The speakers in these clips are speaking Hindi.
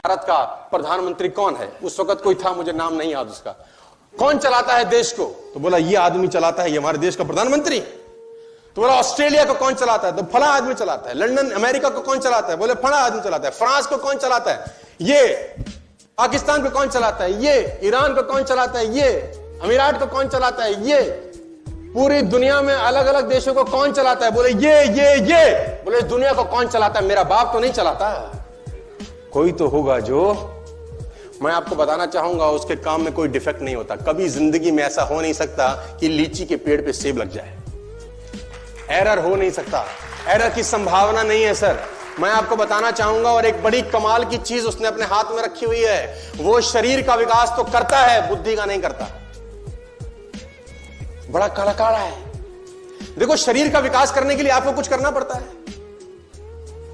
भारत का प्रधानमंत्री कौन है? उस वक्त कोई था, मुझे नाम नहीं याद उसका। कौन चलाता है देश को? तो बोला ये आदमी चलाता है, ये हमारे देश का प्रधानमंत्री। तो बोला ऑस्ट्रेलिया को कौन चलाता है? तो फला आदमी चलाता है। लंदन अमेरिका को कौन चलाता है? बोले फला आदमी चलाता है। फ्रांस को कौन चलाता है? ये। पाकिस्तान को कौन चलाता है? ये। ईरान को कौन चलाता है? ये। अमीरात को कौन चलाता है? ये। पूरी दुनिया में अलग अलग देशों को कौन चलाता है? बोले ये। बोले इस दुनिया को कौन चलाता है? मेरा बाप तो नहीं चलाता, कोई तो होगा जो। मैं आपको बताना चाहूंगा उसके काम में कोई डिफेक्ट नहीं होता। कभी जिंदगी में ऐसा हो नहीं सकता कि लीची के पेड़ पे सेब लग जाए। एरर हो नहीं सकता, एरर की संभावना नहीं है सर। मैं आपको बताना चाहूंगा, और एक बड़ी कमाल की चीज उसने अपने हाथ में रखी हुई है। वो शरीर का विकास तो करता है, बुद्धि का नहीं करता। बड़ा कड़काड़ा है। देखो, शरीर का विकास करने के लिए आपको कुछ करना पड़ता है,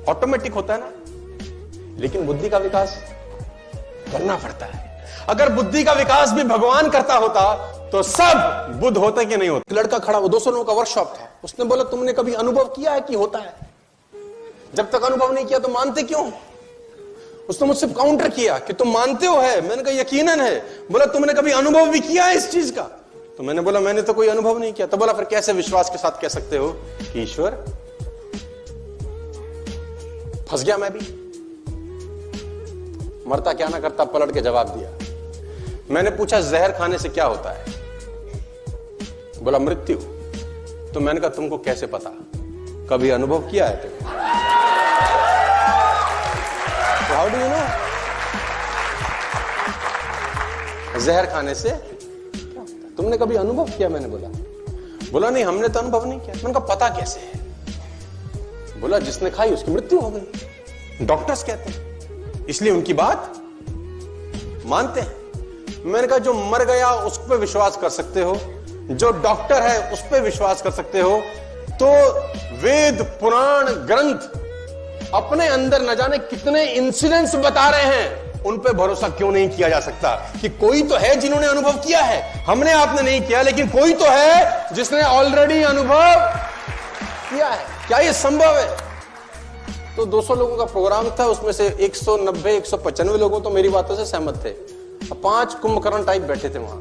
ऑटोमेटिक होता है ना, लेकिन बुद्धि का विकास करना पड़ता है। अगर बुद्धि का विकास भी भगवान करता होता तो सब बुद्ध होते कि नहीं होते। लड़का खड़ा, वो 200 लोगों का वर्कशॉप था। उसने बोला तुमने कभी अनुभव किया है कि होता है? जब तक अनुभव नहीं किया तो मानते क्यों? उसने मुझसे काउंटर किया कि तुम मानते हो है। मैंने कहा यकीनन है। बोला तुमने कभी अनुभव भी किया है इस चीज का? तो मैंने बोला मैंने तो कोई अनुभव नहीं किया। तो बोला फिर कैसे विश्वास के साथ कह सकते हो कि ईश्वर? फंस गया मैं भी। मरता क्या ना करता, पलट के जवाब दिया। मैंने पूछा जहर खाने से क्या होता है? बोला मृत्यु। तो मैंने कहा तुमको कैसे पता? कभी अनुभव किया है तुमने? How do you know? जहर खाने से क्या होता है? तुमने कभी अनुभव किया? मैंने बोला नहीं, हमने तो अनुभव नहीं किया। मैंने कहा पता कैसे है? बोला जिसने खाई उसकी मृत्यु हो गई, डॉक्टर्स कहते हैं, इसलिए उनकी बात मानते हैं। मैंने कहा जो मर गया उस पर विश्वास कर सकते हो, जो डॉक्टर है उस पर विश्वास कर सकते हो, तो वेद पुराण ग्रंथ अपने अंदर न जाने कितने इंसिडेंट्स बता रहे हैं, उन पे भरोसा क्यों नहीं किया जा सकता कि कोई तो है जिन्होंने अनुभव किया है। हमने आपने नहीं किया, लेकिन कोई तो है जिसने ऑलरेडी अनुभव किया है। क्या ये संभव है? तो 200 लोगों का प्रोग्राम था, उसमें से 190-195 लोगों तो मेरी बातों से सहमत थे। 5 कुंभकर्ण टाइप बैठे थे वहां।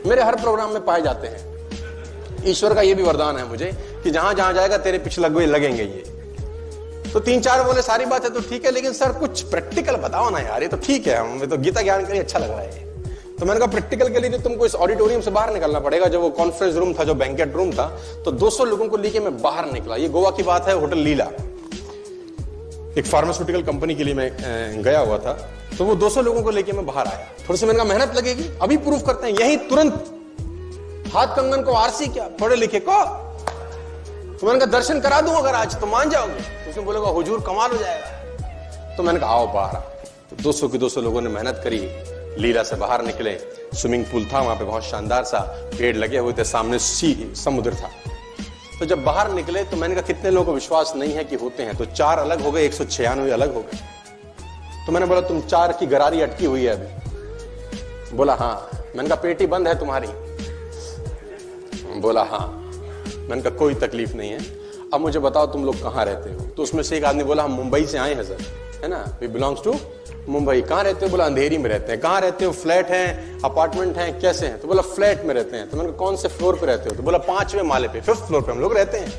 मेरे हर प्रोग्राम में पाए जाते हैं। ईश्वर का ये भी वरदान है मुझे कि जहां जहां जाएगा तेरे पीछे लगेंगे ये। तो 3-4 बोले सारी बात है तो ठीक है, लेकिन सर कुछ प्रैक्टिकल बताओ ना यार। ये तो ठीक है, हमें तो गीता ज्ञान के लिए अच्छा लग रहा है। तो मैंने कहा प्रैक्टिकल के लिए तुमको इस ऑडिटोरियम से बाहर निकलना पड़ेगा। जब वो कॉन्फ्रेंस रूम था, जो बैंकेट रूम था, तो 200 लोगों को लेके मैं बाहर निकला। ये गोवा की बात है, होटल लीला, एक फार्मास्यूटिकल कंपनी के लिए मैं गया हुआ था। तो वो 200 लोगों को लेके मैं बाहर आया। थोड़ी सी मैंने कहा मेहनत लगेगी, अभी प्रूफ करते हैं यही तुरंत। हाथ कंगन को आरसी क्या, पढ़े लिखे को। तो मैंने कहा दर्शन करा दूं अगर आज तो मान जाओगे? उसने बोलेगा हुजूर कमाल हो जाएगा। तो मैंने कहा आओ बाहर। तो 200 के 200 लोगों ने मेहनत करी, लीला से बाहर निकले। स्विमिंग पूल था वहां पे, बहुत शानदार सा, पेड़ लगे हुए थे, सामने समुद्र था। तो जब बाहर निकले तो मैंने कहा कितने लोगों को विश्वास नहीं है कि होते हैं? तो 4 अलग हो गए, 196 अलग हो गए। तो मैंने बोला तुम 4 की गरारी अटकी हुई है अभी? बोला हाँ। मैंने कहा पेटी बंद है तुम्हारी? बोला हाँ। मैंने कहा कोई तकलीफ नहीं है, अब मुझे बताओ तुम लोग कहाँ रहते हो? तो उसमें से एक आदमी बोला हम मुंबई से आए हैं सर, है ना, वी बिलोंग्स टू मुंबई। कहाँ रहते हो? बोला अंधेरी में रहते हैं। कहाँ रहते हो? फ्लैट है, अपार्टमेंट है, कैसे हैं? तो बोला फ्लैट में रहते हैं। तो मैंने कहा कौन से फ्लोर पे रहते हो? तो बोला 5वें माले पे, 5th फ्लोर पे हम लोग रहते हैं।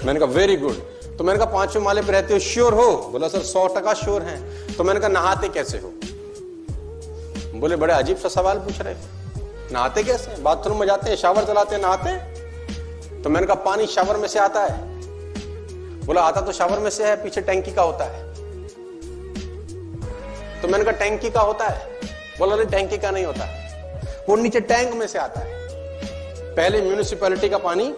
मैंने कहा वेरी गुड। तो मैंने कहा 5वें माले पे रहते हो, श्योर हो? बोला सर 100% श्योर हैं। तो मैंने कहा नहाते कैसे हो? बोले बड़े अजीब सा सवाल पूछ रहे हो, नहाते कैसे? बाथरूम में जाते हैं, शावर चलाते हैं, नहाते हैं? तो मैंने कहा पानी शावर में से आता है? बोला आता तो शावर में से है, पीछे टैंकी का होता है। तो मैंने कहा टैंकी का होता है? बोला नहीं टैंकी का नहीं होता, वो नीचे टैंक में से आता है। पहले म्यूनिसिपैलिटी का पानी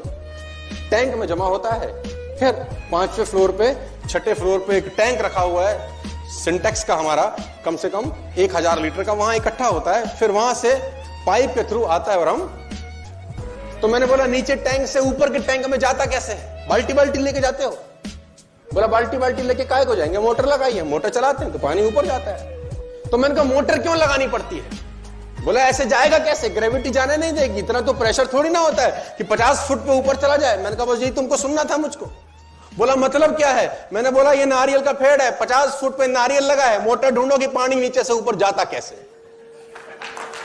टैंक में जमा होता है, फिर 5वें फ्लोर पे, 6ठे फ्लोर पे एक टैंक रखा हुआ है सिंटेक्स का, हमारा कम से कम 1000 लीटर का, वहां इकट्ठा होता है, फिर वहां से पाइप के थ्रू आता है और हम। तो मैंने बोला नीचे टैंक से ऊपर के टैंक में जाता कैसे है? बाल्टी बाल्टी लेके जाते हो? बोला बाल्टी बाल्टी लेके काहे को जाएंगे, मोटर लगाई है, मोटर चलाते हैं तो पानी ऊपर जाता है। तो मैंने कहा मोटर क्यों लगानी पड़ती है? बोला ऐसे जाएगा कैसे, ग्रेविटी जाने नहीं देगी, इतना तो प्रेशर थोड़ी ना होता है कि 50 फुट पे ऊपर चला जाए। मैंने कहा बस यही तुमको सुनना था मुझको। बोला मतलब क्या है? मैंने बोला ये नारियल का पेड़ है, 50 फुट पे नारियल लगा है, मोटर ढूंढो कि पानी नीचे से ऊपर जाता कैसे।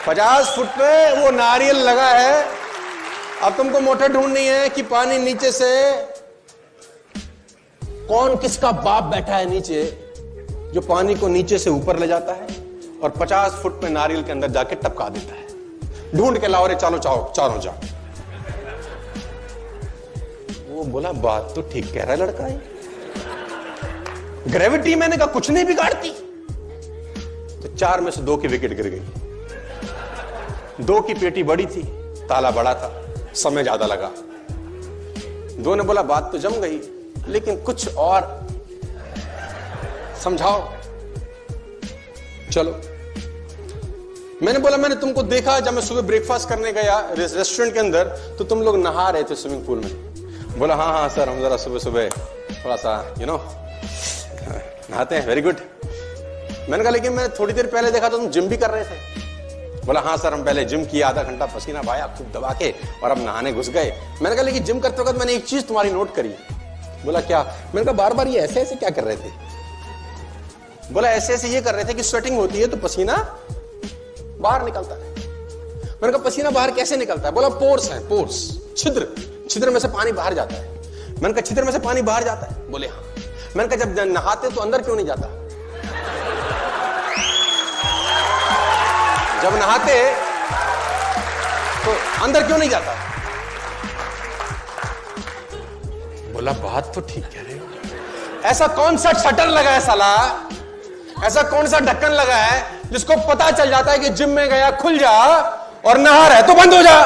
50 फुट पे वो नारियल लगा है, अब तुमको मोटर ढूंढनी है कि पानी नीचे से, कौन किसका बाप बैठा है नीचे जो पानी को नीचे से ऊपर ले जाता है और 50 फुट पे नारियल के अंदर जाके टपका देता है। ढूंढ के लाओ रे, चलो चारों जाओ। वो बोला बात तो ठीक कह रहा है लड़का है, ग्रेविटी मैंने कहा कुछ नहीं बिगाड़ती। तो 4 में से 2 की विकेट गिर गई। 2 की पेटी बड़ी थी, ताला बड़ा था, समय ज्यादा लगा। 2 ने बोला बात तो जम गई, लेकिन कुछ और समझाओ। चलो, मैंने बोला मैंने तुमको देखा जब मैं सुबह ब्रेकफास्ट करने गया रेस्टोरेंट के अंदर, तो तुम लोग नहा रहे थे स्विमिंग पूल में। बोला हाँ सर, हम जरा सुबह सुबह थोड़ा सा नहाते हैं। Very good. मैंने कहा लेकिन मैंने थोड़ी देर पहले देखा तो तुम जिम भी कर रहे थे। बोला हाँ सर, हम पहले जिम किया, आधा घंटा पसीना बहाया खूब दबा के, और अब नहाने घुस गए। मैंने कहा लेकिन जिम करते वक्त मैंने एक चीज तुम्हारी नोट करी। बोला क्या? मैंने कहा बार बार ये ऐसे ऐसे क्या कर रहे थे? बोला ऐसे ऐसे ये कर रहे थे कि स्वेटिंग होती है तो पसीना बाहर निकलता है। मैंने कहा पसीना बाहर कैसे निकलता है? बोला पोर्स है, पोर्स, छिद्र में से पानी बाहर जाता है। मैंने कहा छिद्र में से पानी बाहर जाता है? बोले हाँ। मैंने कहा जब नहाते तो अंदर क्यों नहीं जाता? जब नहाते तो अंदर क्यों नहीं जाता? बोला बात तो ठीक कह रहे हो। ऐसा कौन सा शटर लगा है साला, ऐसा कौन सा ढक्कन लगा है जिसको पता चल जाता है कि जिम में गया खुल जा और नहा रहा है तो बंद हो जा?